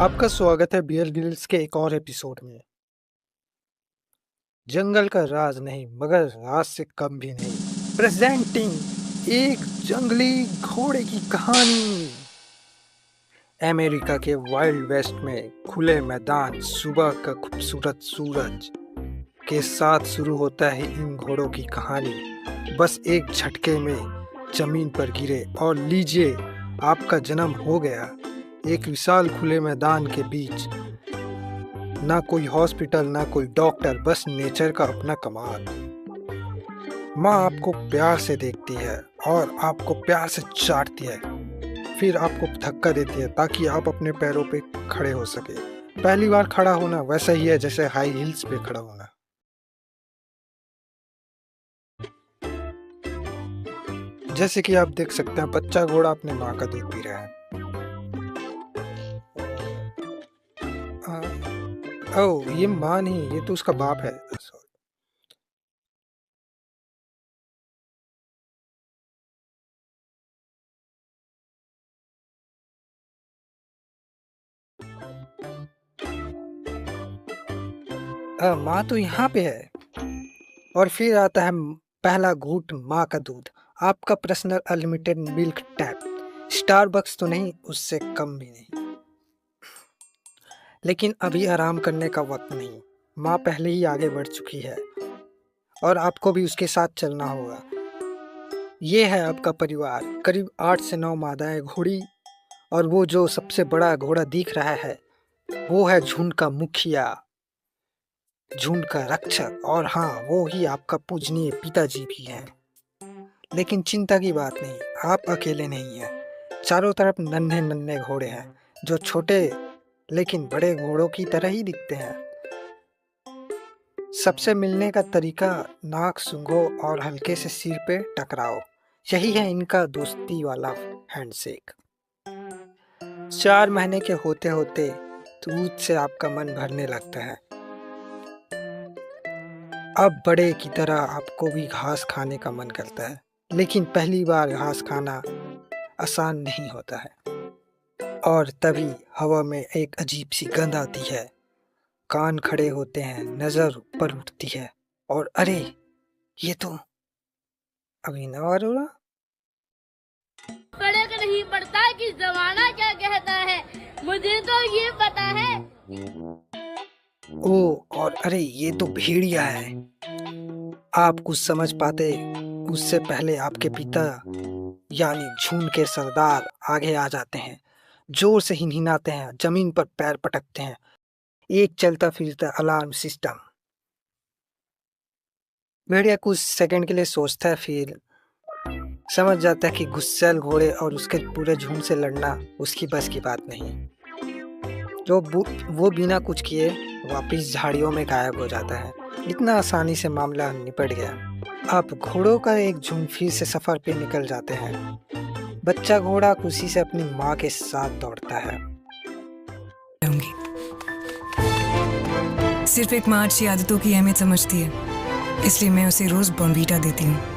आपका स्वागत है बियर ग्रिल्स के एक और एपिसोड में। जंगल का राज नहीं मगर राज से कम भी नहीं। प्रेजेंटिंग एक जंगली घोड़े की कहानी। अमेरिका के वाइल्ड वेस्ट में खुले मैदान, सुबह का खूबसूरत सूरज के साथ शुरू होता है इन घोड़ों की कहानी। बस एक झटके में जमीन पर गिरे और लीजिए आपका जन्म हो गया एक विशाल खुले मैदान के बीच। ना कोई हॉस्पिटल, ना कोई डॉक्टर, बस नेचर का अपना कमाल। माँ आपको प्यार से देखती है और आपको प्यार से चाटती है, फिर आपको धक्का देती है ताकि आप अपने पैरों पे खड़े हो सके। पहली बार खड़ा होना वैसा ही है जैसे हाई हील्स पे खड़ा होना। जैसे कि आप देख सकते हैं बच्चा घोड़ा अपने माँ का दूध पी रहा है। ओह, ये माँ नहीं, ये तो उसका बाप है। सॉरी। माँ तो यहाँ पे है। और फिर आता है पहला घूंट माँ का दूध, आपका personal unlimited milk tap. Starbucks तो नहीं, उससे कम भी नहीं। लेकिन अभी आराम करने का वक्त नहीं। माँ पहले ही आगे बढ़ चुकी है और आपको भी उसके साथ चलना होगा। ये है आपका परिवार, करीब 8 से 9 मादाएं घोड़ी, और वो जो सबसे बड़ा घोड़ा दिख रहा है वो है झुंड का मुखिया, झुंड का रक्षक, और हाँ, वो ही आपका पूजनीय पिताजी भी हैं। लेकिन चिंता की बात नहीं, आप अकेले नहीं हैं। चारों तरफ नन्हे नन्हे घोड़े हैं जो छोटे लेकिन बड़े घोड़ों की तरह ही दिखते हैं। सबसे मिलने का तरीका नाक सूंघो और हल्के से सिर पे टकराओ, यही है इनका दोस्ती वाला हैंडशेक। 4 महीने के होते होते दूध से आपका मन भरने लगता है। अब बड़े की तरह आपको भी घास खाने का मन करता है, लेकिन पहली बार घास खाना आसान नहीं होता है। और तभी हवा में एक अजीब सी गंध आती है। कान खड़े होते हैं, नजर ऊपर उठती है, और अरे, ये तो अभिनव अरोड़ा। फर्क नहीं पड़ता कि जमाना क्या कहता है, मुझे तो ये पता है। ओ, और अरे, ये तो भेड़िया है। आप कुछ समझ पाते उससे पहले आपके पिता यानी झुंड के सरदार आगे आ जाते हैं। जोर से हिनहिनाते हैं, जमीन पर पैर पटकते हैं। एक चलता फिरता अलार्म सिस्टम। भेड़िया कुछ सेकंड के लिए सोचता है, फिर समझ जाता है कि गुस्सैल घोड़े और उसके पूरे झुंड से लड़ना उसकी बस की बात नहीं। वो बिना कुछ किए वापिस झाड़ियों में गायब हो जाता है। इतना आसानी से मामला निपट गया। अब घोड़ों का एक झुंड फिर से सफर पे निकल जाते हैं। बच्चा घोड़ा खुशी से अपनी माँ के साथ दौड़ता है। सिर्फ एक माँ अच्छी आदतों की अहमियत समझती है, इसलिए मैं उसे रोज बॉर्नवीटा देती हूँ।